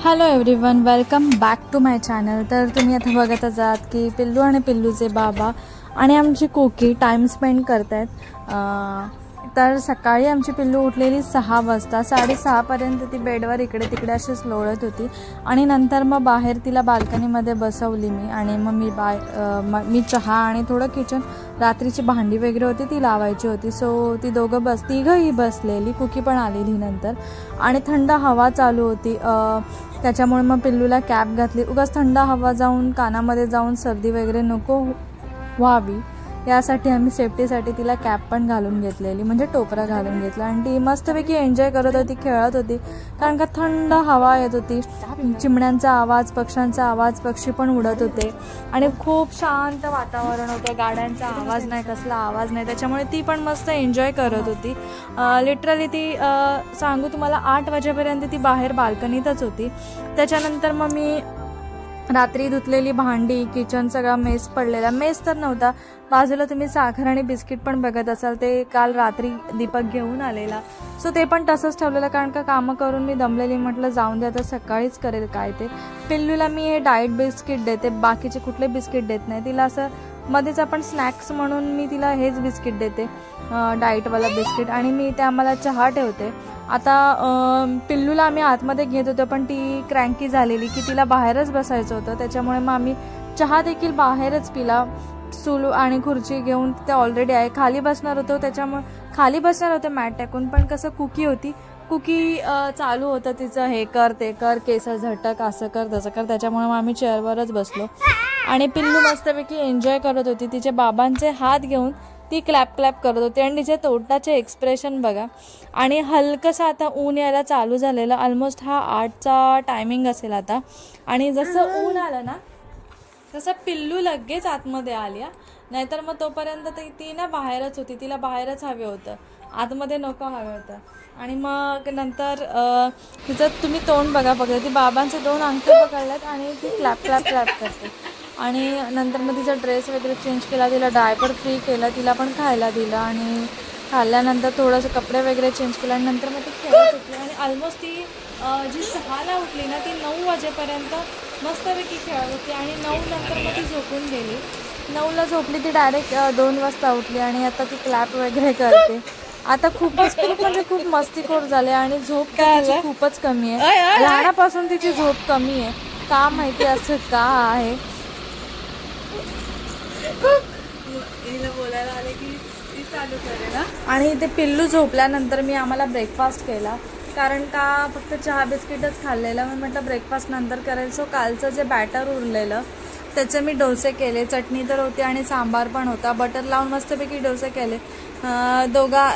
Hello everyone, welcome back to my channel. तर तुम्ही आता बघत आहात की पिल्लू आणि पिल्लूचे बाबा आणि आमची कुकी टाइम स्पेंड करतायत। तर सकाळी आमची पिल्लू उठलेली 6 वाजता, 6:30 पर्यंत ती बेडवर इकडे तिकडे अशीच लोळत होती आणि नंतर मग बाहेर तिला बाल्कनीमध्ये बसवली मी आणि मग मी चहा आणि थोडं किचन रात्रीची भांडी वगैरे होती ती लावायची होती। सो ती तिघंही बसलेली, कुकी पण आलेली नंतर आणि थंड हवा चालू होती। त्याच्यामुळे मग पिल्लूला कॅप घातली, उगाच थंड हवा जाऊन कानामध्ये जाऊन सर्दी वगैरे नको व्हावी यासाठी आम्ही सेफ्टीसाठी तिला कॅप पण घालून घेतलेली, म्हणजे टोपरा घालून घेतला आणि ती मस्तपैकी एन्जॉय करत होती, खेळत होती। कारण का थंड हवा येत होती, चिमण्यांचा आवाज, पक्ष्यांचा आवाज, पक्षी पण उडत होते आणि खूप शांत वातावरण होतं, गाड्यांचा आवाज नाही, कसला आवाज नाही, त्याच्यामुळे ती पण मस्त एन्जॉय करत होती। लिटरली ती सांगू तुम्हाला 8 वाजेपर्यंत ती बाहेर बाल्कनीतच होती। त्याच्यानंतर मग मी रात्री धुतलेली भांडी, किचन सगळा मेस पडलेला, मेस तर नव्हता, बाजूला तुम्ही साखर आणि बिस्किट पण बघत असाल, ते काल रात्री दीपक घेऊन आलेला। सो ते पण तसंच ठेवलेलं, कारण का कामं करून मी दमलेली, म्हटलं जाऊन दे आता सकाळीच करेल काय ते। पिल्लूला मी हे डाएट बिस्किट देते, बाकीचे कुठले बिस्किट देत नाही तिला, असं मध्येच आपण स्नॅक्स म्हणून मी तिला हेच बिस्किट देते, डाएटवाला बिस्किट, आणि मी ते आम्हाला चहा ठेवते। आता पिल्लूला आम्ही आतमध्ये घेत होतो, पण ती क्रँकी झालेली की तिला बाहेरच बसायचं होतं, त्याच्यामुळे मग आम्ही चहा देखील बाहेरच पिला। स्टूल आणि खुर्ची घेऊन तिथे ऑलरेडी आहे, खाली बसणार होतो, त्याच्यामुळे खाली बसणार होते मॅट टाकून, पण कसं कुकी होती, कुकी चालू होतं तिचं हे कर ते कर, केस झटक, असं कर तसं कर, त्याच्यामुळे मग आम्ही चेअरवरच बसलो आणि पिल्लू मस्तपैकी एन्जॉय करत होती। तिचे बाबांचे हात घेऊन ती क्लॅप क्लॅप करत होती आणि तिचे तोंडाचे एक्सप्रेशन बघा। आणि हलकंसं आता ऊन यायला चालू झालेलं, ऑलमोस्ट हा 8चा टायमिंग असेल आता, आणि जसं ऊन आलं ना तसं पिल्लू लगेच आतमध्ये आली, नाहीतर मग तोपर्यंत ती ना बाहेरच होती, तिला बाहेरच हवे होतं, आतमध्ये नको हवं होतं। आणि मग नंतर तिचं तुम्ही तोंड बघा, ती बाबांचे 2 अंक पकडलेत आणि ती क्लॅप क्लॅप क्लॅप करते। आणि नंतर मग तिचा ड्रेस वगैरे चेंज केला, तिला डायपर फ्री केला, तिला पण खायला दिलं आणि खाल्ल्यानंतर थोडंसं कपडे वगैरे चेंज केलं आणि नंतर मग ती खेळत होती। आणि ऑलमोस्ट ती जी 6ला उठली ना, ती 9 वाजेपर्यंत मस्तपैकी खेळत होती आणि 9 नंतर मग ती झोपून गेली। 9ला झोपली ती, डायरेक्ट 2 वाजता उठली आणि आता ती क्लॅप वगैरे करते। आता खूप म्हणजे खूप मस्तीखोर झाले आणि झोप तिची खूपच कमी आहे, लहानापासून तिची झोप कमी आहे, का माहिती असं का आहे। बोलायला आले की चालू करेल। आणि ते पिल्लू झोपल्यानंतर मी आम्हाला ब्रेकफास्ट केला, कारण का फक्त चहा बिस्किटच खाल्लेलं, मी म्हटलं ब्रेकफास्ट नंतर करेल। सो कालचं जे बॅटर उरलेलं त्याचे मी डोसे केले, चटणी तर होती आणि सांबार पण होता, बटर लावून मस्तपैकी डोसे केले।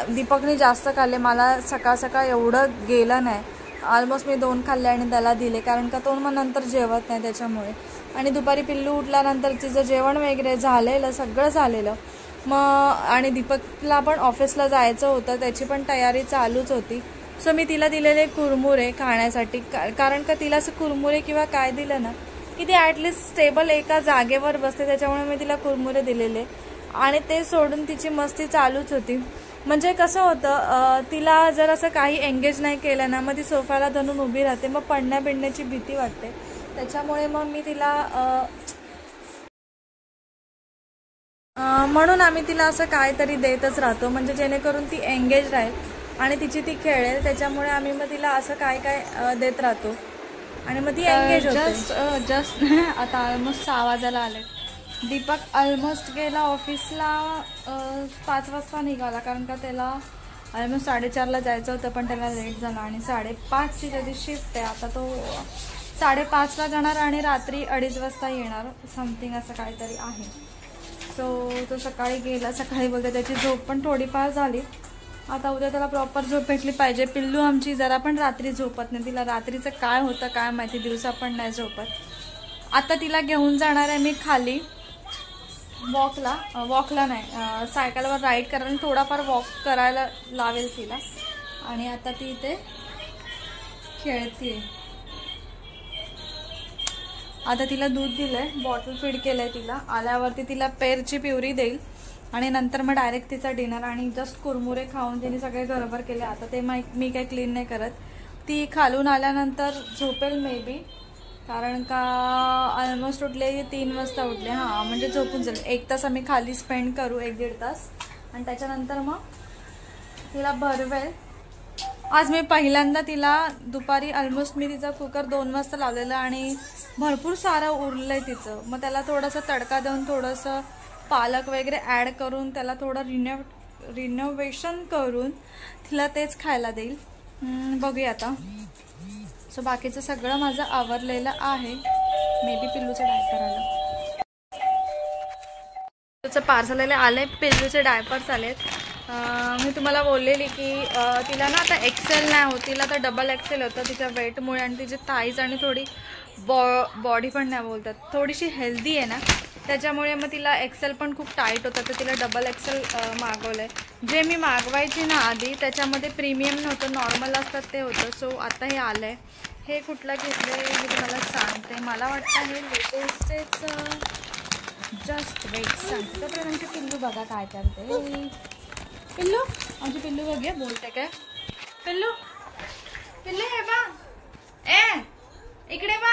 दीपकने जास्त खाल्ले, मला सकाळ सकाळ एवढं गेलं नाही, ऑलमोस्ट मी 2 खाल्ले आणि त्याला दिले, कारण का तो मग नंतर जेवत नाही त्याच्यामुळे। आणि दुपारी पिल्लू उठल्यानंतर तिचं जेवण वगैरे झालेलं, सगळं झालेलं मग, आणि दीपकला पण ऑफिसला जायचं होतं, त्याची पण तयारी चालूच होती। सो मी तिला दिलेले कुरमुरे खाण्यासाठी, कारण का तिला असं कुरमुरे किंवा काय दिलं ना की ती ॲटलिस्ट स्टेबल एका जागेवर बसते, त्याच्यामुळे मी तिला कुरमुरे दिलेले आणि ते सोडून तिची मस्ती चालूच होती। म्हणजे कसं होतं, तिला जर असं काही एंगेज नाही केलं ना, मग ती सोफ्याला धरून उभी राहते, मग पडण्या बिडण्याची भीती वाटते, त्याच्यामुळे मग मी तिला म्हणून आम्ही तिला असं काहीतरी देतच राहतो, म्हणजे जेणेकरून ती एंगेज राहील आणि तिची ती खेळेल, त्याच्यामुळे आम्ही मग तिला असं काय देत राहतो आणि मग ती एंगेज होते। जस्ट आता ऑलमोस्ट 6 वाजायला आले, दीपक ऑलमोस्ट गेला ऑफिसला, 5 वाजता निघाला, कारण का त्याला ऑलमोस्ट 4:30ला जायचं होतं, पण त्याला लेट झाला आणि 5:30ची त्याची शिफ्ट आहे, आता तो 5:30ला जाणार आणि रात्री 2:30 वाजता येणार, समथिंग असं काहीतरी आहे। सो तो सकाळी गेला, सकाळी बोलते त्याची झोप पण थोडीफार झाली, आता उद्या त्याला प्रॉपर झोप भेटली पाहिजे। पिल्लू आमची जरा पण रात्री झोपत नाही, तिला रात्रीचं काय होतं काय माहिती, दिवसा पण नाही झोपत। आता तिला घेऊन जाणार आहे मी खाली वॉकला नाही, सायकलवर राईड करायला, थोडाफार वॉक करायला लावेल तिला। आणि आता ती इथे खेळते, आता तिला दूध दिलंय, बॉटल फीड केलंय तिला, आल्यावरती तिला पेरची प्युरी देईल आणि नंतर मग डायरेक्ट तिचा डिनर। आणि जस्ट कुरमुरे खाऊन तिने सगळे गडबड केले, आता ते मी काही क्लीन नाही करत, ती खालून आल्यानंतर झोपेल मे बी, कारण का ऑलमोस्ट उठले 3 वाजता उठले. हां म्हणजे झोपून जाईल. 1 तास आम्ही खाली स्पेंड करू, 1-1.5 तास, आणि त्याच्यानंतर मग तिला भरवेल. आज मी पहिल्यांदा तिला दुपारी ऑलमोस्ट मी तिचा कुकर 2 वाजता लावलेला आणि भरपूर सारं उरलं आहे तिचं. मग त्याला थोडंसं तडका देऊन थोडंसं पालक वगैरे ॲड करून त्याला थोडं रिनोव्हेशन करून तिला तेच खायला देईल. बघूया आता. सो बाकीचं सगळं माझं आवरलेलं आहे. मे बी पिल्लूचं डायपर आलं, पिल्लूचं पार्सल आलं आहे, पिल्लूचे डायपर्स आलेत. मी तुम्हाला बोललेली की तिला ना आता एक्सेल नाही होत, तिला आता डबल एक्सेल होतं तिच्या वेटमुळे, आणि तिचे थाईज आणि थोडी बॉडी पण नाही बोलतात, थोडीशी हेल्दी आहे ना, त्याच्यामुळे मग तिला एक्सेल पण खूप टाईट होतं, तर तिला डबल एक्सेल मागवलं आहे. जे मी मागवायची ना आधी त्याच्यामध्ये प्रीमियम नव्हतं, नॉर्मल असतात ते होतं. सो आता हे आलं आहे. हे कुठलं घेतलं आहे मी तुम्हाला सांगते. मला वाटतं हे लेटेस्टच, जस्ट वेट सांगते. तोपर्यंत आमची पिल्लू बघा काय करते. पिल्लू, आमची पिल्लू बघूया बोलते काय. पिल्लू पिल्लू हे बा, इकडे बा.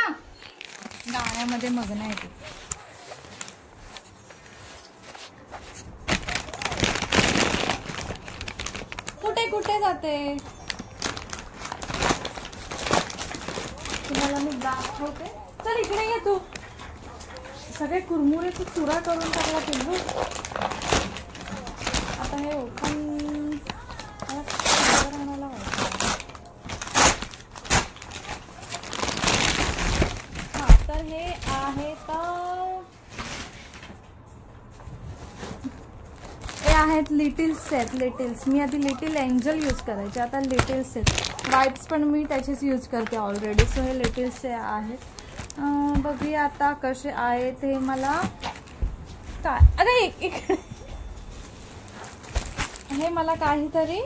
गाण्यामध्ये मग्न आहे ती. कुठे कुठे जाते तुम्हाला मी दाखवते. चल इकडे ये तू. सगळे कुरमुरेचा चुरा करून टाकला पिल्लू. आता हे ओपन आणायला हां, तर हे आहे, तर हे आहेत लिटिल्स आहेत. लिटिल्स मी आधी लिटिल एंजल यूज करायचे, आता लिटिल्स आहेत. वाईप्स पण मी त्याचेच यूज करते ऑलरेडी. सो हे लिटिल्सचे आहेत. बघूया आता कसे आहेत हे. मला काय, अरे इकडे हे मला काहीतरी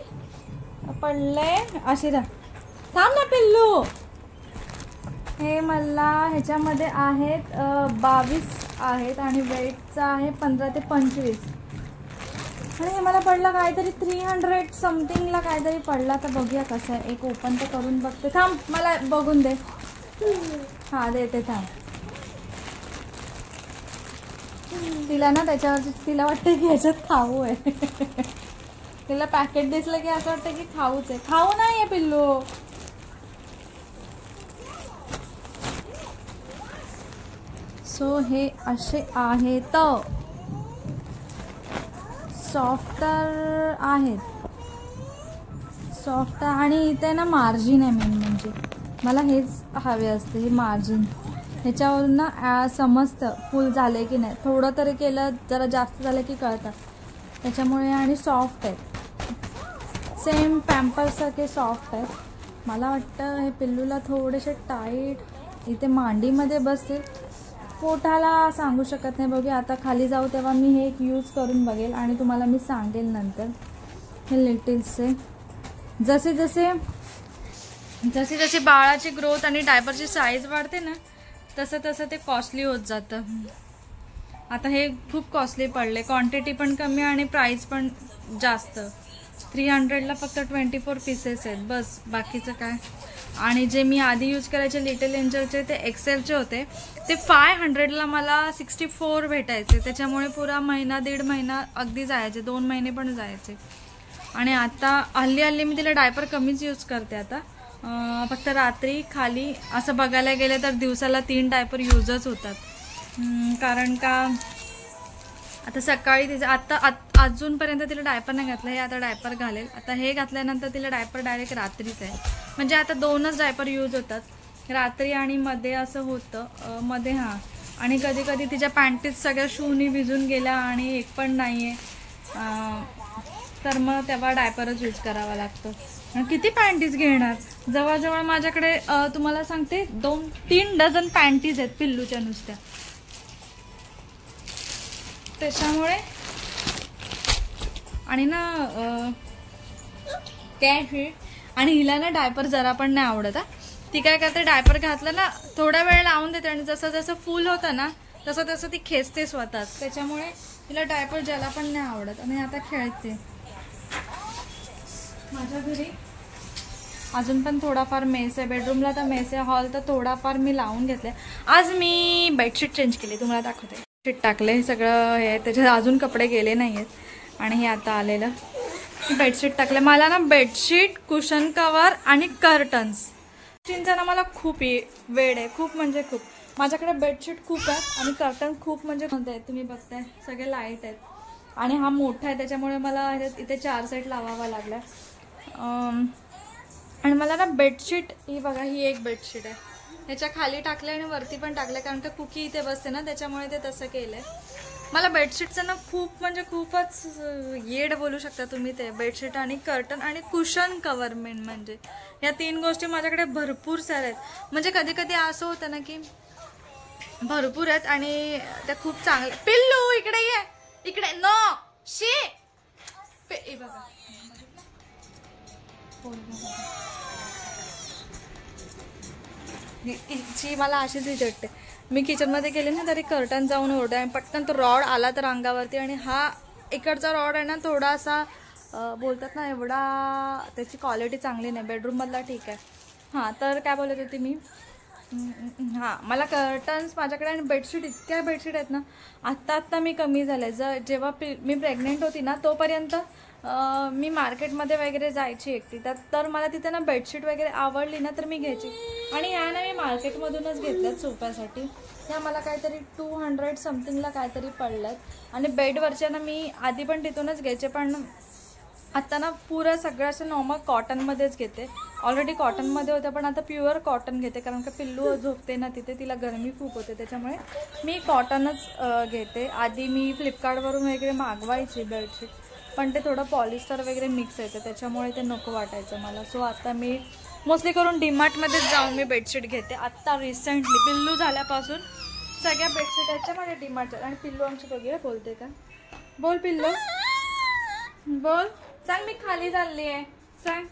पडले अशी. थांब ना पिल्लू. हे मला ह्याच्यामध्ये आहेत 22 आहेत आणि वेटचं आहे 15 ते 25. आणि हे मला पडलं काहीतरी 300 समथिंगला काहीतरी पडला. तर बघूया कसं आहे. एक ओपन तर करून बघते. थांब मला बघून दे. हां देते थांब. तिला ना त्याच्यावर तिला वाटतं की ह्याच्यात खाऊ आहे. तिला पॅकेट दिसलं की असं वाटतं की खाऊच आहे. खाऊ नाही आहे पिल्लू. सो हे असे आहेत, सॉफ्ट आहेत, सॉफ्ट. आणि इथे ना मार्जिन आहे. मेन म्हणजे मला हेच हवे असते, हे मार्जिन. ह्याच्यावरून ना समजतं फुल झाले की नाही. थोडं तरी केलं, जरा जास्त झालं की कळतं त्याच्यामुळे. आणि सॉफ्ट आहेत, सेम पॅम्पर्ससारखे सॉफ्ट आहेत. मला वाटतं हे पिल्लूला थोडेसे टाईट इथे मांडीमध्ये बसते. पोटाला सांगू शकत नाही. बघूया आता खाली जाऊ तेव्हा मी हे एक यूज करून बघेल आणि तुम्हाला मी सांगेल नंतर. हे लिटिल्सचे जसे जसे बाळाची ग्रोथ आणि डायपरची साईज वाढते ना, तसं तसं ते कॉस्टली होत जातं. आता हे खूप कॉस्टली पडले. क्वांटिटी पण कमी आणि प्राईस पण जास्त. 300ला फक्त 24 पीसेस आहेत बस. बाकीचं काय. आणि जे मी आधी यूज करायचे लिटिल एंजलचे ते एक्सेलचे होते, ते 500ला मला 64 भेटायचे. त्याच्यामुळे पुरा महिना 1.5 महिना अगदी जायचे, 2 महिने पण जायचे. आणि आता हल्ली मी तिला डायपर कमीच यूज करते आता. फक्त रात्री खाली असं बघायला गेले तर दिवसाला 3 डायपर यूजच होतात. कारण का आता सकाळी तिचं आता अजूनपर्यंत तिला डायपर नाही घातलं. हे आता डायपर घालेल. आता हे घातल्यानंतर तिला डायपर डायरेक्ट रात्रीच आहे. म्हणजे आता 2च डायपर यूज होतात, रात्री आणि मध्ये असं होतं मध्ये. हां, आणि कधी कधी तिच्या पॅन्टीज सगळ्या शूनी भिजून गेल्या आणि एक पण नाही आहे, तर मग तेव्हा डायपरच यूज करावा लागतो. किती पॅन्टीज घेणार. जवळजवळ माझ्याकडे तुम्हाला सांगते 2-3 डझन पॅन्टीज आहेत पिल्लूच्या नुसत्या. त्याच्यामुळे आणि ना काय, आणि हिला ना डायपर जरा पण नाही आवडत. ती काय करते, डायपर घातलं ना थोडा वेळ लावून देते आणि जसं जसं फुल होतं ना तसं तसं ती खेचते स्वतःच. त्याच्यामुळे तिला डायपर ज्याला पण नाही आवडत. आणि आता खेळते माझ्या घरी. अजून पण थोडाफार मेस आहे, बेडरूमला तर मेस आहे, हॉल तर थोडाफार मी लावून घेतले. आज मी बेडशीट चेंज केली, तुम्हाला दाखवते. बेडशीट टाकले सगळं हे, त्याच्यात अजून कपडे गेले नाही आहेत आणि हे आता आलेलं बेडशीट टाकले. मला ना बेडशीट, कुशन कवर आणि कर्टन्स चिंचा ना मला खूप वेळ आहे, खूप म्हणजे खूप. माझ्याकडे बेडशीट खूप आहेत आणि कर्टन खूप म्हणजे कोणते आहेत तुम्ही बघताय, सगळे लाईट आहेत आणि हा मोठा आहे त्याच्यामुळे मला इथे 4 सेट लावावा लागला. आणि मला ना बेडशीट ही बघा, ही एक बेडशीट आहे, ह्याच्या खाली टाकले आणि वरती पण टाकले कारण का कुकी इथे बसते ना त्याच्यामुळे ते तसं केलंय. मला बेडशीटचं ना खूप म्हणजे खूपच येड बोलू शकता तुम्ही ते. बेडशीट आणि कर्टन आणि कुशन कवर मेन म्हणजे या 3 गोष्टी माझ्याकडे भरपूर साऱ्या आहेत. म्हणजे कधी कधी असं होतं ना की भरपूर आहेत आणि त्या खूप चांगल्या. पिल्लू इकडे ये, इकडे नो शी बघा. हिची मला अशीच विचारते. मी किचनमध्ये गेले ना तरी कर्टन जाऊन ओरडे आणि पटकन तो रॉड आला तर अंगावरती. आणि हा इकडचा रॉड आहे ना थोडासा बोलतात ना एवढा त्याची क्वालिटी चांगली नाही. बेडरूममधला ठीक आहे. हां तर काय बोलत होती मी. हां मला कर्टन्स माझ्याकडे आणि बेडशीट इतक्या बेडशीट आहेत ना. आत्ता मी कमी झाले. जेव्हा मी प्रेग्नेंट होती ना तोपर्यंत मी मार्केटमध्ये वगैरे जायची एकटी तर मला तिथे ना बेडशीट वगैरे आवडली ना तर मी घ्यायची. आणि या ना मी मार्केटमधूनच घेतल्यात सोफ्यासाठी. त्या मला काहीतरी 200 समथिंगला काहीतरी पडल्यात. आणि बेडवरच्या ना मी आधी पण तिथूनच घ्यायचे पण आता ना पुरं सगळं असं नॉर्मल कॉटनमध्येच घेते. ऑलरेडी कॉटनमध्ये होतं पण आता प्युअर कॉटन घेते कारण का पिल्लू झोपते ना तिथे, तिला गरमी खूप होते त्याच्यामुळे मी कॉटनच घेते. आधी मी फ्लिपकार्टवरून वगैरे मागवायची बेडशीट पण ते थोडं पॉलिस्टर वगैरे मिक्स येतं त्याच्यामुळे ते नको वाटायचं मला. सो आता मी मोस्टली करून डीमार्टमध्येच जाऊन मी बेडशीट घेते. आत्ता रिसेंटली पिल्लू झाल्यापासून सगळ्या बेडशीट आहेत माझ्या डीमार्टच्या. आणि पिल्लू आमची बघूया बोलते का. बोल पिल्लू बोल, सांग मी खाली चालली आहे सांग.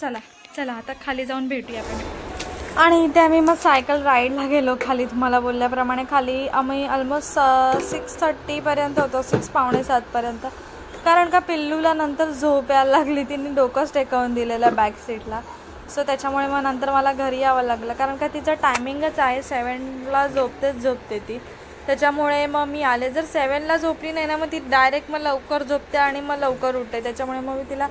चला चला आता खाली जाऊन भेटूया आपण. आणि इथे आम्ही मग सायकल राईडला गेलो खाली. तुम्हाला बोलल्याप्रमाणे खाली आम्ही ऑलमोस्ट 6:30पर्यंत होतो, 6 पावणे 7पर्यंत. कारण का पिल्लूला नंतर झोप यायला लागली, तिने डोकंच टेकवून दिलेलं बॅक सीटला. सो त्याच्यामुळे मग नंतर मला घरी यावं लागलं कारण का तिचं टायमिंगच आहे 7ला झोपते ती. त्याच्यामुळे मग मी आले. जर 7ला झोपली नाही ना मग ती डायरेक्ट मग लवकर झोपते आणि मग लवकर उठते. त्याच्यामुळे मग मी तिला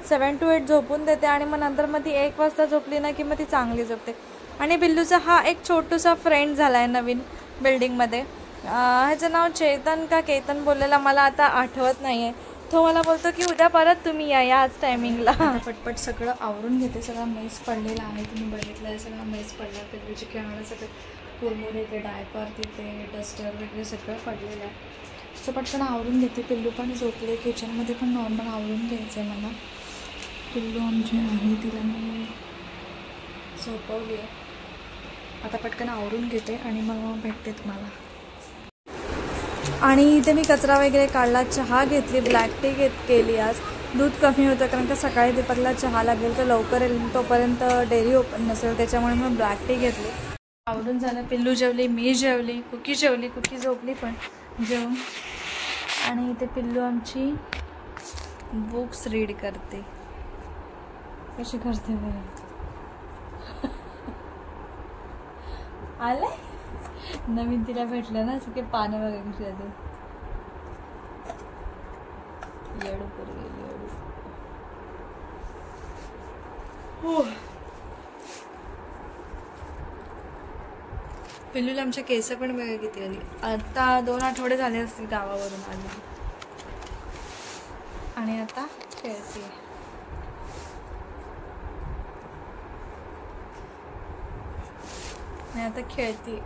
7 to 8 झोपून देते आणि मग नंतर मग ती 1 वाजता झोपली ना की मग ती चांगली झोपते. आणि बिल्लूचा हा एक छोटूसा फ्रेंड झाला आहे नवीन बिल्डिंगमध्ये. ह्याचं नाव चेतन का केतन बोललेला मला आता आठवत नाही आहे. तो मला बोलतो की उद्या परत तुम्ही याच टायमिंगला. पटपट सगळं आवरून घेते. सगळा मेस पडलेला आहे, तुम्ही बघितलं आहे सगळा मेस पडला. पिल्लूची खेळणं सगळं कुरमुरे, ते डायपर, तिथे डस्टर वगैरे सगळं पडलेलं आहे. सो पटकन आवरून घेते. पिल्लू पण झोपले. किचनमध्ये पण नॉर्मल आवरून घ्यायचं आहे मला. पिल्लू आमची आहे तिला मी झोपवली आहे. आता पटकन आवरून घेते आणि मग भेटते तुम्हाला. आणि इथे मी कचरा वगैरे काढला, चहा घेतली, ब्लॅक टी केली. आज दूध कमी होतं कारण का सकाळी दीपकला चहा लागेल तर लवकर येईल, तोपर्यंत डेअरी ओपन नसेल त्याच्यामुळे मग ब्लॅक टी घेतली. आवडून झालं. पिल्लू जेवली, मी जेवली, कुकी जेवली, कुकी झोपली पण जेवून. आणि इथे पिल्लू आमची बुक्स रीड करते. कशी करते बरं. आलंय नवीन तिला भेटलं ना सगळे पानं वगैरे कशी येते. येडू पर गेली येडू. हो पिल्लूला आमच्या केस पण बघा किती आली. आता 2 आठवडे झाले असतील गावावरून आली. आणि आता खेळते. आता खेळते.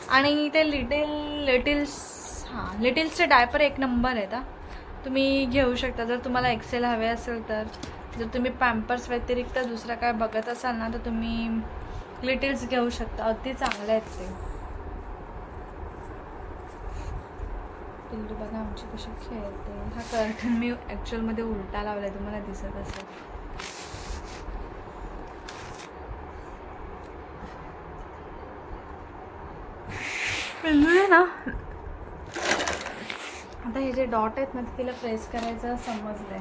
आणि ते लिटिल्सचे डायपर 1 नंबर आहेत. तुम्ही घेऊ शकता जर तुम्हाला एक्सेल हवे असेल तर. जर तुम्ही पॅम्पर्स व्यतिरिक्त दुसरा काय बघत असाल ना तर तुम्ही लिटिल्स घेऊ शकता. अगदी चांगले आहेत ते. पिल्लू बघा आमची कशी खेळते. हा कर्टन मी ॲक्च्युअलमध्ये उलटा लावलाय, तुम्हाला दिसत असेल. पिल्लू आहे ना आता हे जे डॉट आहेत ना तिला प्रेस करायचं समजलंय.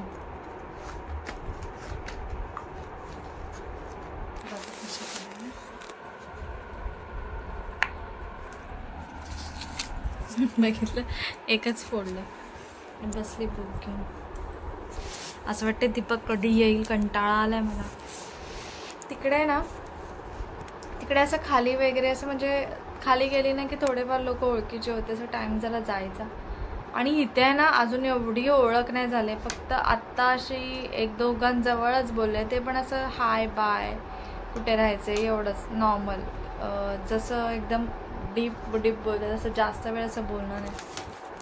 बघितलं, एकच फोडलं. बसली बुक घेऊन. असं वाटतं दीपक कधी येईल, कंटाळा आलाय मला. तिकडे ना, तिकडे असं खाली वगैरे असं म्हणजे खाली गेली ना की थोडेफार लोक ओळखीचे होते, असं टाइम जरा जायचा. आणि इथे आहे ना अजून एवढी ओळख नाही झाली, फक्त आत्ता अशी एक दोघांजवळच बोलले, ते पण असं हाय बाय कुठे राहायचं एवढंच नॉर्मल. जसं एकदम डीप बोलतं तसं जास्त वेळ असं बोलणं नाही.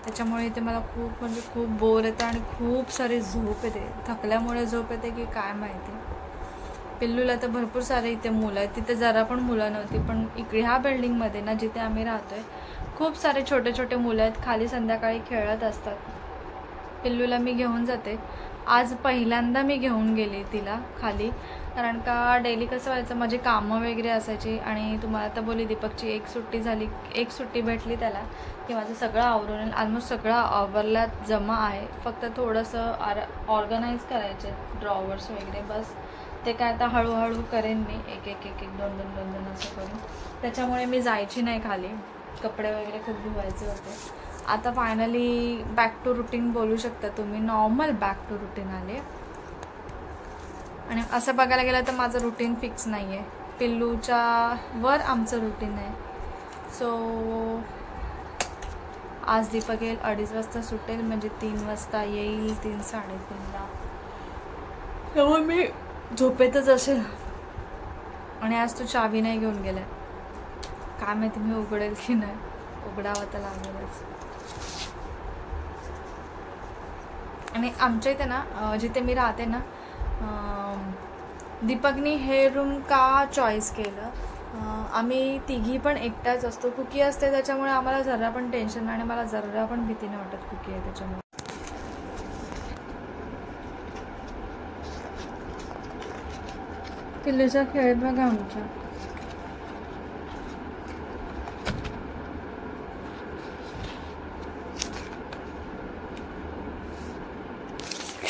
त्याच्यामुळे इथे मला खूप म्हणजे खूप बोर येतं आणि खूप सारी झोप येते. थकल्यामुळे झोप येते की काय माहिती. पिल्लूला तर भरपूर सारे इथे मुलं आहेत, तिथे जरा पण मुलं नव्हती, पण इकडे ह्या बिल्डिंगमध्ये ना जिथे आम्ही राहतोय खूप सारे छोटे छोटे मुलं आहेत, खाली संध्याकाळी खेळत असतात. पिल्लूला मी घेऊन जाते. आज पहिल्यांदा मी घेऊन गेली तिला खाली, कारण का डेली कसं व्हायचं माझी कामं वगैरे असायची. आणि तुम्हाला तर बोली दीपकची एक सुट्टी झाली, एक सुट्टी भेटली त्याला की माझं सगळं आवरून ऑलमोस्ट सगळं आवरल्यात जमा आहे. फक्त थोडंसं ऑर्गनाईज करायचे ड्रॉवर्स वगैरे, बस. ते काय आता हळूहळू करेन मी, एक एक एक एक दोन दोन दोन दोन असं करून. त्याच्यामुळे मी जायची नाही खाली. कपडे वगैरे खूप धुवायचे होते. आता फायनली बॅक टू रुटीन बोलू शकता तुम्ही, नॉर्मल बॅक टू रुटीन आले. आणि असं बघायला गेलं तर माझं रुटीन फिक्स नाही आहे, पिल्लूच्या वर आमचं रुटीन आहे. सो आज दीपक येईल 2:30 वाजता सुटेल, म्हणजे 3 वाजता येईल, 3-3:30ला. तेव्हा मी झोपेतच असेल. आणि आज तो चावी नाही घेऊन गेलाय, काय माहिती मी उघडेल की नाही. उघडावं तर लागेलच. आणि आमच्या इथे ना जिथे मी राहते ना, दीपकनी हे रूम का चॉईस केलं, आम्ही तिघी पण एकट्याच असतो. कुकी असते त्याच्यामुळे आम्हाला जरा पण टेन्शन नाही, आणि मला जरा पण भीती नाही वाटत कुकी आहे त्याच्यामुळे. पिल्लूचा खेळ बघा आमच्या.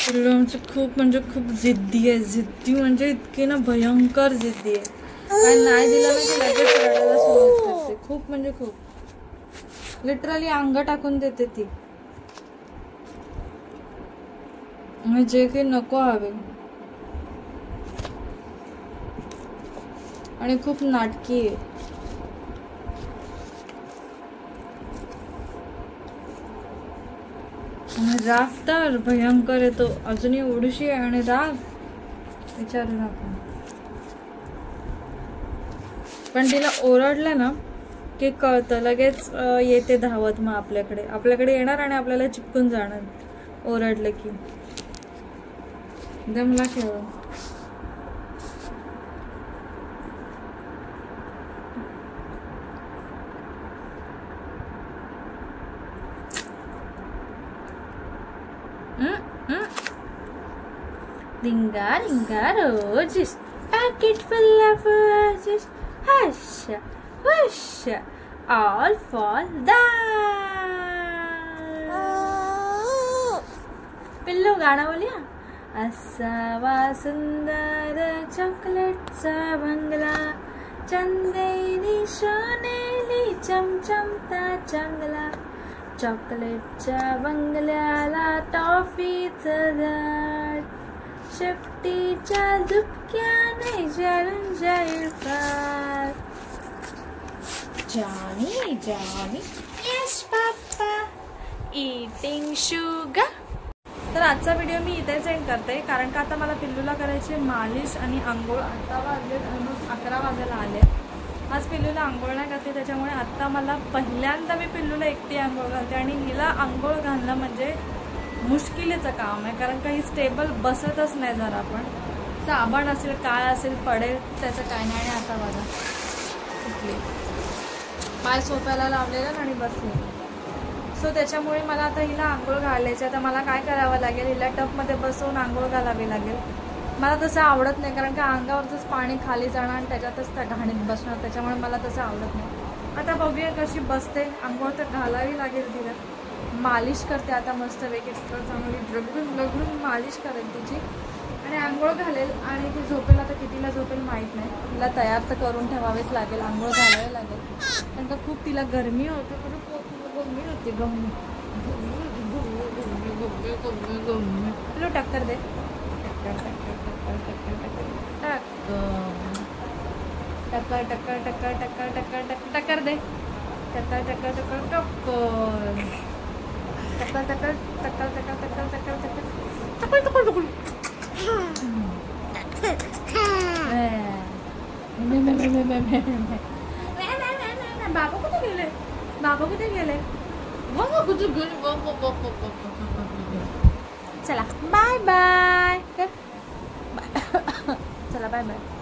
पिल्लू आमचं खूप म्हणजे खूप जिद्दी आहे. जिद्दी म्हणजे इतकी ना भयंकर जिद्दी आहे. काय नाही दिलं ना की लगेच रडायला सुरुवात करते. खूप म्हणजे खूप लिटरली अंग टाकून देते ती, म्हणजे की नको हवे. आणि खूप नाटकी आहे. राग तर भयंकर येतो, अजूनही एवढीशी आहे आणि राग विचारू नका. पण तिला ओरडलं ना की कळतं लगेच, येते धावत मग आपल्याकडे येणार आणि आपल्याला चिपकून जाणार ओरडलं की. दमला खेळ. Ringa ringa roses, packet full of roses, hush hush, all fall down. पिल्लू गाणं बोलूया. असावा सुंदर चॉकलेटचा बंगला, चंदेरी सोनेली चमचमता चांगला, चॉकलेटच्या बंगल्याला टॉफीचं झाड, शेपटीच्या झुपक्याने जळून जाईल फार. Johnny Johnny yes papa eating sugar. तर आजचा व्हिडिओ मी इथेच एंड करते, कारण का आता मला पिल्लूला करायची मालिश आणि आंघोळ. आता वाजले ऑलमोस्ट 11 वाजायला आले. आज पिल्लूला आंघोळ नाही करते, त्याच्यामुळे आत्ता मला पहिल्यांदा मी पिल्लूला एकटी आंघोळ घालते. आणि हिला आंघोळ घालणं म्हणजे मुश्किलीचं काम आहे, कारण का ही स्टेबल बसतच नाही. जरा पण साबण असेल काय असेल पडेल त्याचं काय नाही. आणि आता बघा उठली, पाय सोफ्याला लावलेलं आणि बसले. सो त्याच्यामुळे मला आता हिला आंघोळ घालायची. आता मला काय करावं लागेल, हिला टपमध्ये बसवून आंघोळ घालावी लागेल. मला तसं आवडत नाही, कारण का अंगावरचंच पाणी खाली जाणार आणि त्याच्यातच त्या घाणीत बसणार, त्याच्यामुळे मला तसं आवडत नाही. आता बघूया कशी बसते. आंघोळ तर घालावी लागेल तिला. मालिश करते आता मस्त वेगळी चांगली रगडून मालिश करेल तिची आणि आंघोळ घालेल आणि ती झोपेल. आता कितीला झोपेल माहीत नाही. तिला तयार तर करून ठेवावेच लागेल, आंघोळ घालावे लागेल कारण का खूप तिला गरमी होते. गरमी होती गरमी. लो टक्कर दे टक्कर टक्कर टक्कर टक्कर टक्कर टक्कर टक्कर दे टक्कर टक्कर टक्कर टक्कर टक्कर टक्कर टक्कर टक्कर टक्कर टक्कर टक्कर टक्कर बाबा कुठे गेले? बाबा कुठे गेले? चला बाय बाय. चला बाय बाय.